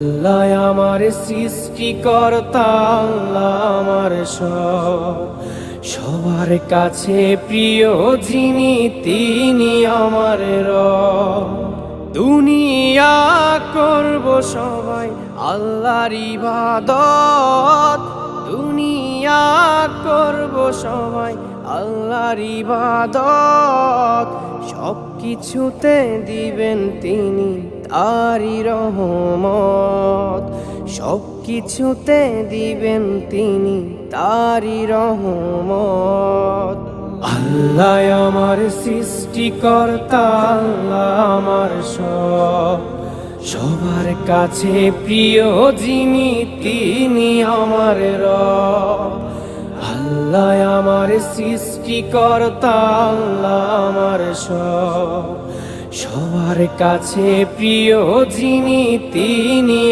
আল্লাহ আমার সৃষ্টিকর্তা, আল্লাহ আমার সবার কাছে প্রিয় যিনি, তিনি আমার রব। দুনিয়া করব সবাই আল্লাহর ইবাদত, দুনিয়া করব সবাই আল্লাহর ইবাদত। সব কিছুতে দিবেন তিনি তারি রহমত, সব কিছুতে দিবেন তিনি তারি রহমত। আল্লাহ আমার সৃষ্টিকর্তা, আল্লাহ আমার সবার কাছে প্রিয় যিনি, তিনি আমার রব। আল্লাহ আমার সৃষ্টিকর্তা, আল্লাহ আমার সবার কাছে প্রিয় যিনি, তিনি